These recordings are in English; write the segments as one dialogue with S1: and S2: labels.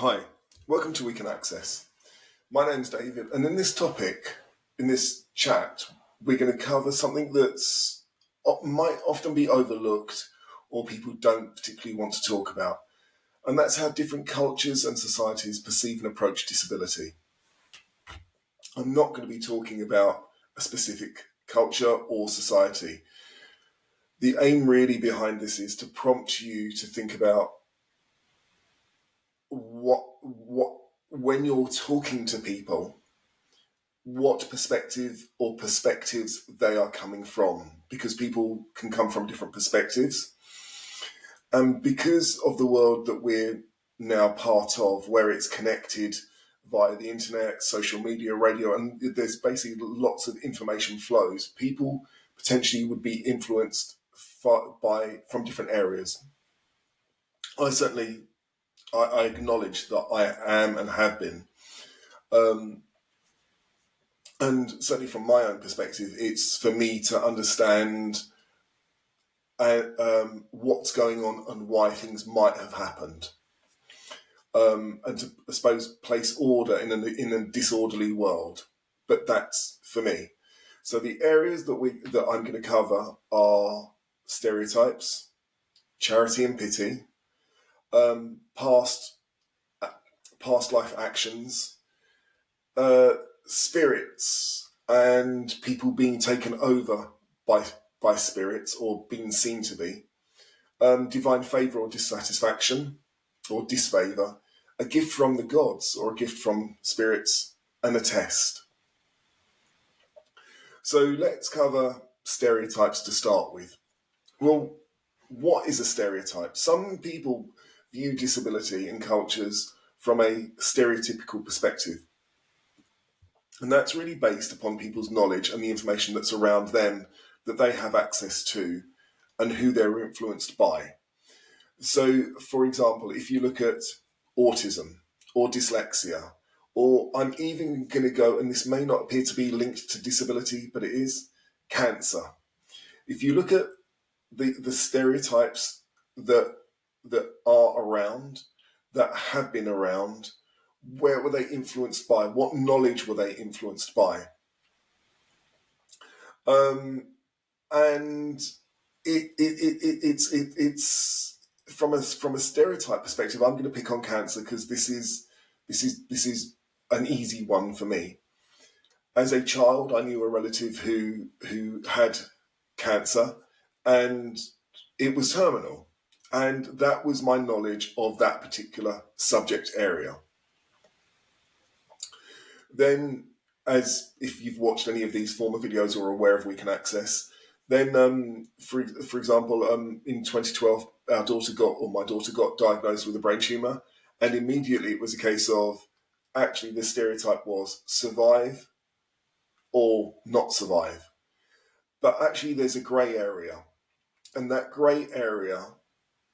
S1: Hi, welcome to We Can Access. My name's David, and in this topic, in this chat, we're going to cover something that's might often be overlooked or people don't particularly want to talk about, and that's how different cultures and societies perceive and approach disability. I'm not going to be talking about a specific culture or society. The aim really behind this is to prompt you to think about what when you're talking to people, what perspective or perspectives they are coming from, because people can come from different perspectives. And because of the world that we're now part of, where it's connected via the internet, social media, radio, and there's basically lots of information flows, people potentially would be influenced from different areas. I acknowledge that I am and have been. And certainly from my own perspective, it's for me to understand what's going on and why things might have happened. And to, I suppose, place order in a disorderly world. But that's for me. So the areas that I'm going to cover are stereotypes, charity and pity, past life actions, spirits, and people being taken over by spirits or being seen to be, divine favour or dissatisfaction or disfavour, a gift from the gods or a gift from spirits, and a test. So let's cover stereotypes to start with. Well, what is a stereotype? Some people view disability in cultures from a stereotypical perspective. And that's really based upon people's knowledge and the information that's around them that they have access to and who they're influenced by. So, for example, if you look at autism or dyslexia, or I'm even going to go, and this may not appear to be linked to disability, but it is, cancer. If you look at the stereotypes that are around, that have been around, where were they influenced by? What knowledge were they influenced by? And it's from a stereotype perspective. I'm going to pick on cancer because this is an easy one for me. As a child, I knew a relative who had cancer, and it was terminal, and that was my knowledge of that particular subject area. Then, as if you've watched any of these former videos or are aware of We Can Access, then for example, in 2012, my daughter got diagnosed with a brain tumour, and immediately it was a case of, actually the stereotype was survive or not survive. But actually there's a grey area, and that grey area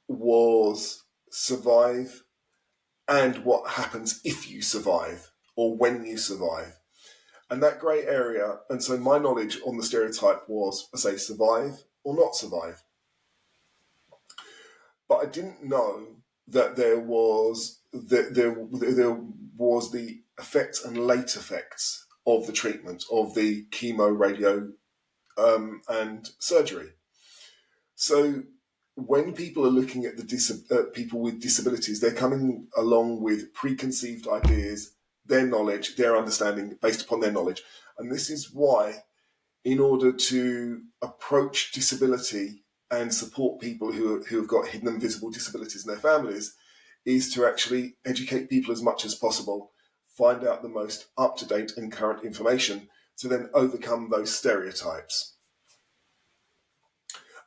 S1: was survive and what happens if you survive or when you survive. And that grey area, and so my knowledge on the stereotype was, I say, survive or not survive. But I didn't know that there was the effects and late effects of the treatment, of the chemo, radio, and surgery. So when people are looking at the people with disabilities, they're coming along with preconceived ideas, their knowledge, their understanding based upon their knowledge. And this is why, in order to approach disability and support people who have got hidden and visible disabilities in their families, is to actually educate people as much as possible, find out the most up-to-date and current information to then overcome those stereotypes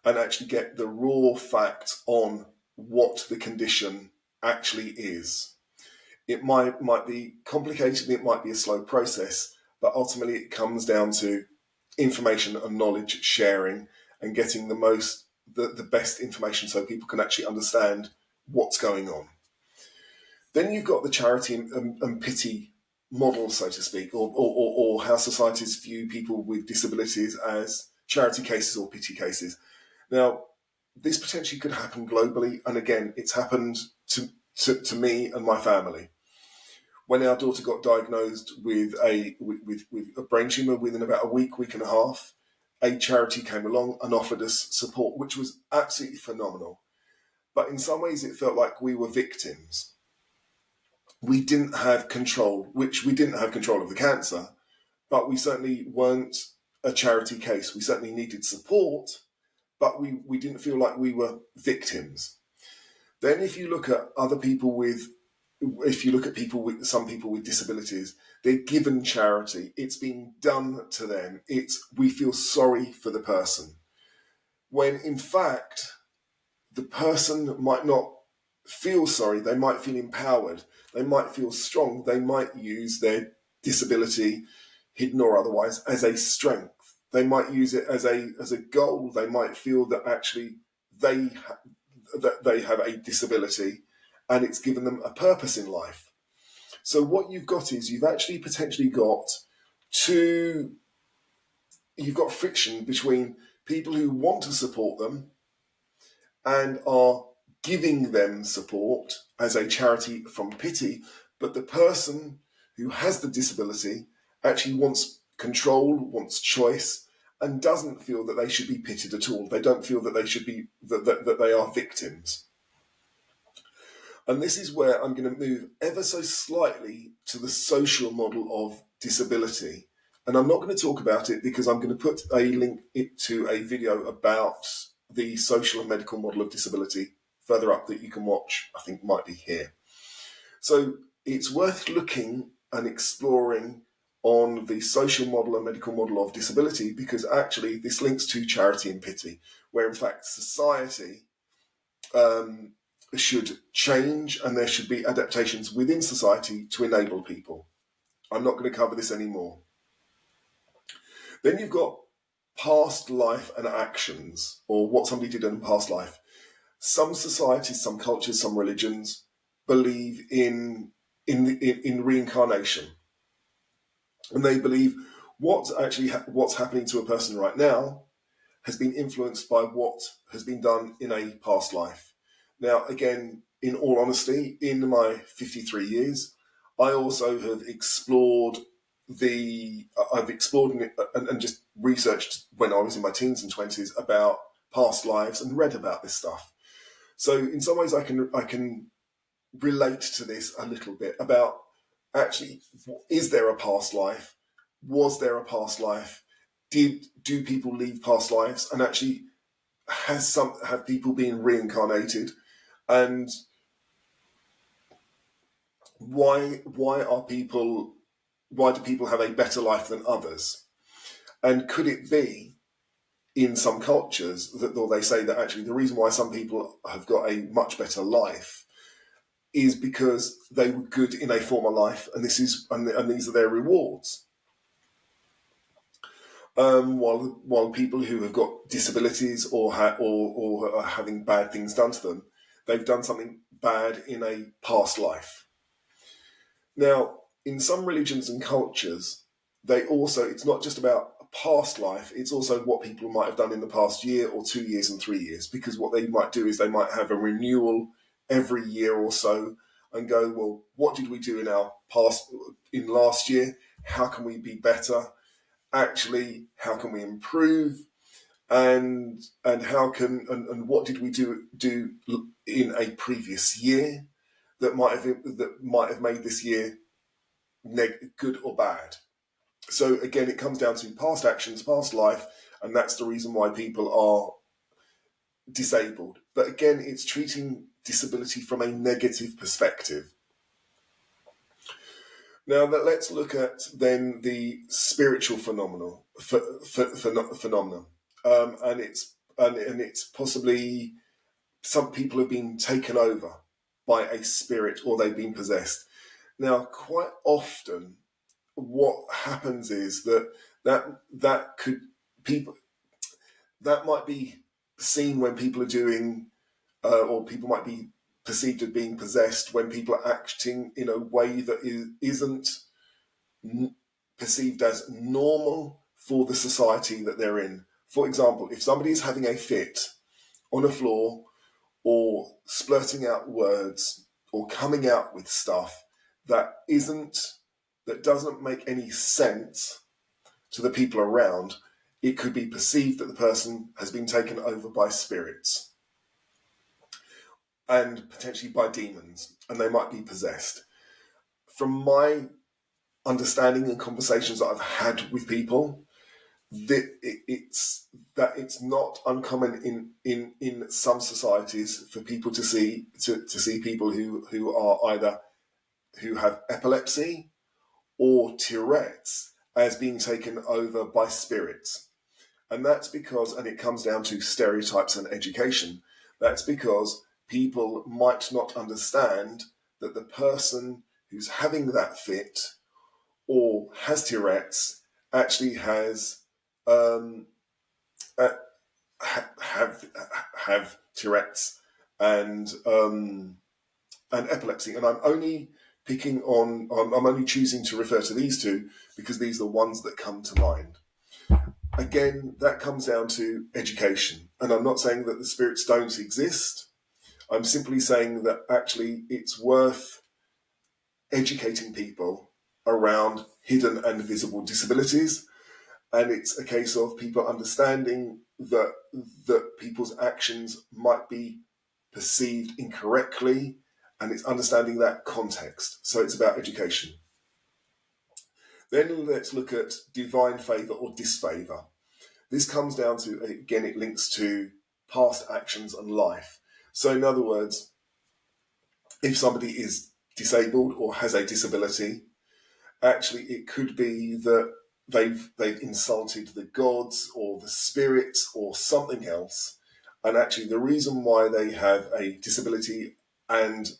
S1: and actually get the raw facts on what the condition actually is. It might be complicated, it might be a slow process, but ultimately it comes down to information and knowledge sharing and getting the best information so people can actually understand what's going on. Then you've got the charity and pity model, so to speak, or how societies view people with disabilities as charity cases or pity cases. Now, this potentially could happen globally, and again, it's happened to to me and my family. When our daughter got diagnosed with a brain tumour within about a week and a half, a charity came along and offered us support, which was absolutely phenomenal. But in some ways, it felt like we were victims. We didn't have control, we didn't have control of the cancer, but we certainly weren't a charity case. We certainly needed support, but we didn't feel like we were victims. Then if you look at some people with disabilities, they're given charity. It's being done to them. We feel sorry for the person. When in fact, the person might not feel sorry. They might feel empowered. They might feel strong. They might use their disability, hidden or otherwise, as a strength. They might use it as a goal. They might feel that actually they have a disability and it's given them a purpose in life. So what you've got is you've actually potentially got friction between people who want to support them and are giving them support as a charity from pity, but the person who has the disability actually wants control, wants choice, and doesn't feel that they should be pitied at all. They don't feel that they should be that they are victims. And this is where I'm going to move ever so slightly to the social model of disability. And I'm not going to talk about it because I'm going to put a link to a video about the social and medical model of disability further up that you can watch, I think might be here. So it's worth looking and exploring on the social model and medical model of disability, because actually this links to charity and pity, where in fact society should change and there should be adaptations within society to enable people. I'm not going to cover this anymore. Then you've got past life and actions, or what somebody did in a past life. Some societies, some cultures, some religions believe in reincarnation, and they believe what's happening to a person right now has been influenced by what has been done in a past life. Now, again, in all honesty, in my 53 years, I also have explored and just researched when I was in my teens and 20s about past lives and read about this stuff. So in some ways I can relate to this a little bit about actually, is there a past life? Was there a past life? Do people leave past lives? And actually, have people been reincarnated? And why do people have a better life than others? And could it be, in some cultures, that they say that actually the reason why some people have got a much better life is because they were good in a former life, and these are their rewards. While people who have got disabilities or are having bad things done to them, they've done something bad in a past life. Now, in some religions and cultures, it's not just about a past life, it's also what people might have done in the past year or 2 years and 3 years, because what they might do is they might have a renewal every year or so and go, well, what did we do in last year? How can we be better? Actually, how can we improve? And what did we do in a previous year that might have made this year good or bad? So again, it comes down to past actions, past life, and that's the reason why people are disabled. But again, it's treating disability from a negative perspective. Now, let's look at then the spiritual phenomenon, and it's possibly some people have been taken over by a spirit or they've been possessed. Now, quite often, what happens is that might be seen when people are doing, or people might be perceived as being possessed when people are acting in a way that isn't perceived as normal for the society that they're in. For example, if somebody is having a fit on a floor or splurting out words or coming out with stuff that doesn't make any sense to the people around, it could be perceived that the person has been taken over by spirits and potentially by demons, and they might be possessed. From my understanding and conversations that I've had with people, it's not uncommon in some societies for people to see people who are either who have epilepsy or Tourette's as being taken over by spirits. And that's because, and it comes down to stereotypes and education, that's because people might not understand that the person who's having that fit or has Tourette's actually has have Tourette's and epilepsy. And I'm only I'm only choosing to refer to these two because these are the ones that come to mind. Again, that comes down to education. And I'm not saying that the spirits don't exist. I'm simply saying that actually it's worth educating people around hidden and visible disabilities. And it's a case of people understanding that people's actions might be perceived incorrectly, and it's understanding that context. So it's about education. Then let's look at divine favour or disfavour. This comes down to, again, it links to past actions and life. So in other words, if somebody is disabled or has a disability, actually it could be that they've insulted the gods or the spirits or something else, and actually the reason why they have a disability and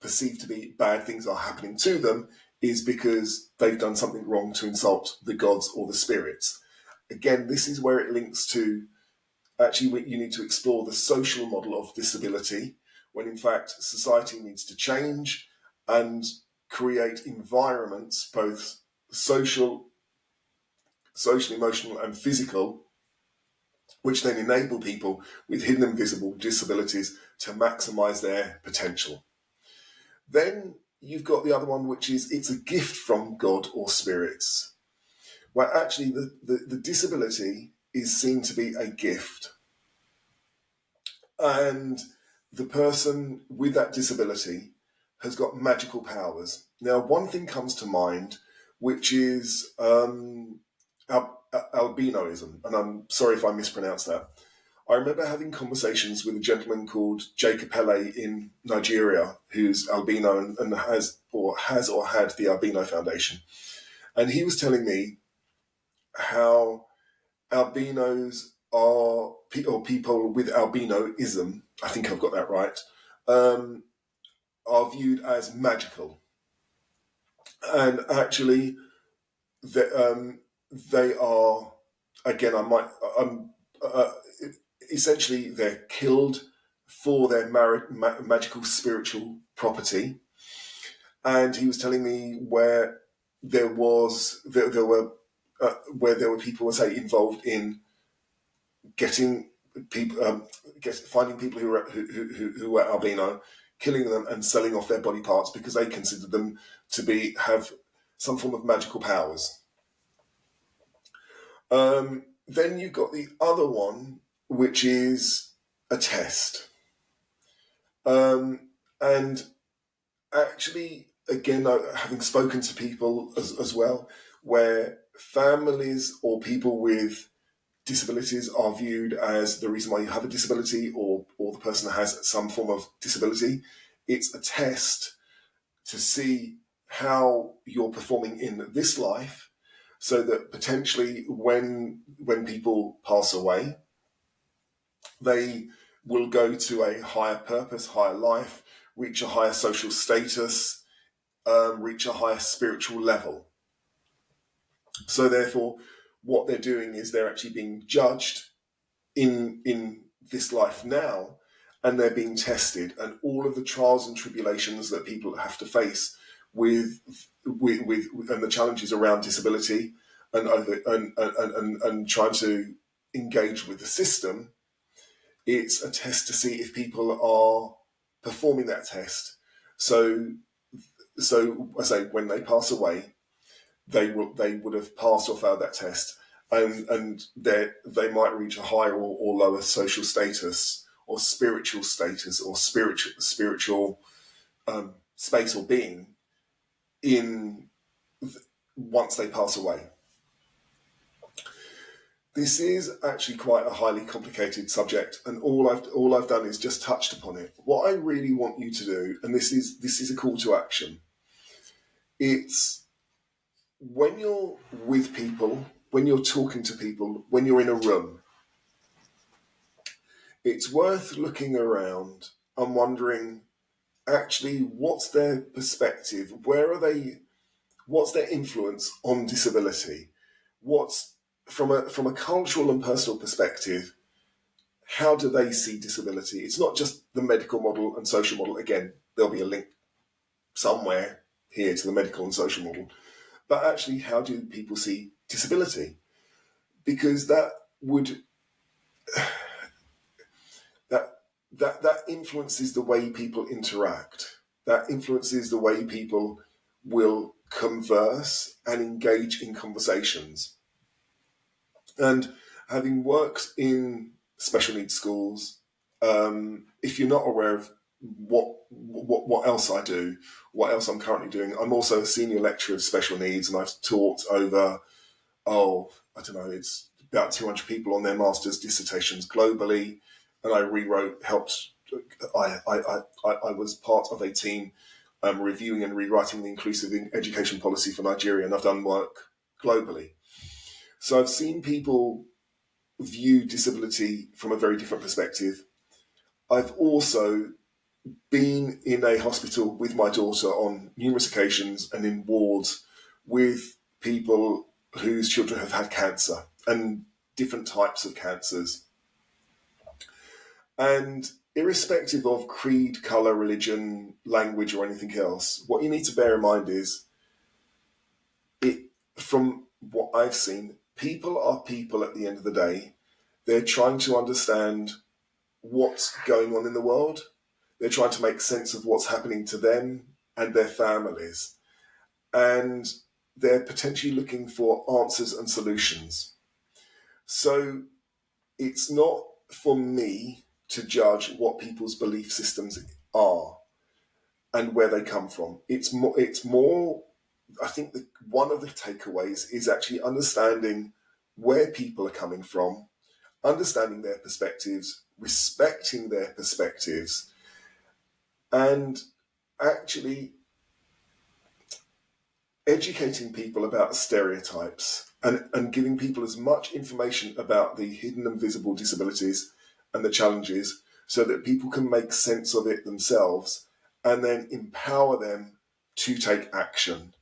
S1: perceived to be bad things are happening to them is because they've done something wrong to insult the gods or the spirits. Again, this is where it links to actually you need to explore the social model of disability, when in fact society needs to change and create environments, both social, emotional, and physical, which then enable people with hidden and visible disabilities to maximize their potential. Then you've got the other one, which is it's a gift from God or spirits, where actually the disability is seen to be a gift. And the person with that disability has got magical powers. Now, one thing comes to mind, which is albinoism, and I'm sorry if I mispronounce that. I remember having conversations with a gentleman called Jacob Pele in Nigeria, who's albino and has or had the Albino Foundation. And he was telling me how albinos are, or people with albinoism, I think I've got that right, are viewed as magical. And actually, they are, again, essentially they're killed for their magical spiritual property. And he was telling me where there were people, say, involved in getting people, finding people who were albino, killing them and selling off their body parts because they considered them to have some form of magical powers. Then you've got the other one, which is a test. And actually, again, having spoken to people as well, where families or people with disabilities are viewed as the reason why you have a disability, or the person has some form of disability, it's a test to see how you're performing in this life, so that potentially when people pass away, they will go to a higher purpose, higher life, reach a higher social status, reach a higher spiritual level. So therefore, what they're doing is they're actually being judged in this life now, and they're being tested, and all of the trials and tribulations that people have to face with and the challenges around disability and trying to engage with the system. It's a test to see if people are performing that test. So I say when they pass away, they would have passed or failed that test, and they might reach a higher or lower social status or spiritual status or spiritual space or being in once they pass away. This is actually quite a highly complicated subject, and all I've done is just touched upon it. What I really want you to do, and this is a call to action. It's when you're with people, when you're talking to people, when you're in a room, it's worth looking around and wondering, actually, what's their perspective? Where are they? What's their influence on disability? What's from a cultural and personal perspective? How do they see disability? It's not just the medical model and social model. Again, there'll be a link somewhere here to the medical and social model. But actually, how do people see disability? Because that would that influences the way people interact. That influences the way people will converse and engage in conversations. And having worked in special needs schools, if you're not aware of what else I do, what else I'm currently doing, I'm also a senior lecturer of special needs, and I've taught over, I don't know, it's about 200 people on their master's dissertations globally, and I was part of a team reviewing and rewriting the inclusive education policy for Nigeria, and I've done work globally. So I've seen people view disability from a very different perspective. I've also been in a hospital with my daughter on numerous occasions and in wards with people whose children have had cancer and different types of cancers. And irrespective of creed, colour, religion, language, or anything else, what you need to bear in mind is, from what I've seen, people are people at the end of the day. They're trying to understand what's going on in the world. They're trying to make sense of what's happening to them and their families. And they're potentially looking for answers and solutions. So it's not for me to judge what people's belief systems are and where they come from. It's more I think that one of the takeaways is actually understanding where people are coming from, understanding their perspectives, respecting their perspectives, and actually educating people about stereotypes and giving people as much information about the hidden and visible disabilities and the challenges so that people can make sense of it themselves and then empower them to take action.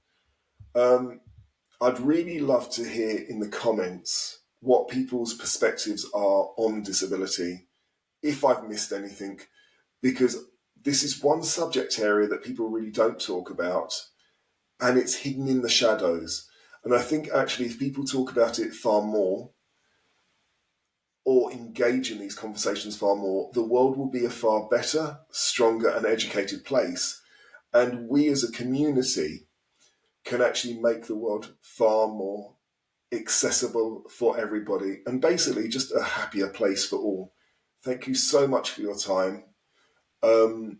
S1: I'd really love to hear in the comments what people's perspectives are on disability, if I've missed anything, because this is one subject area that people really don't talk about, and it's hidden in the shadows. And I think actually if people talk about it far more, or engage in these conversations far more, the world will be a far better, stronger, and educated place. And we as a community can actually make the world far more accessible for everybody and basically just a happier place for all. Thank you so much for your time. And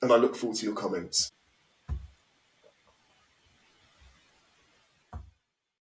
S1: I look forward to your comments.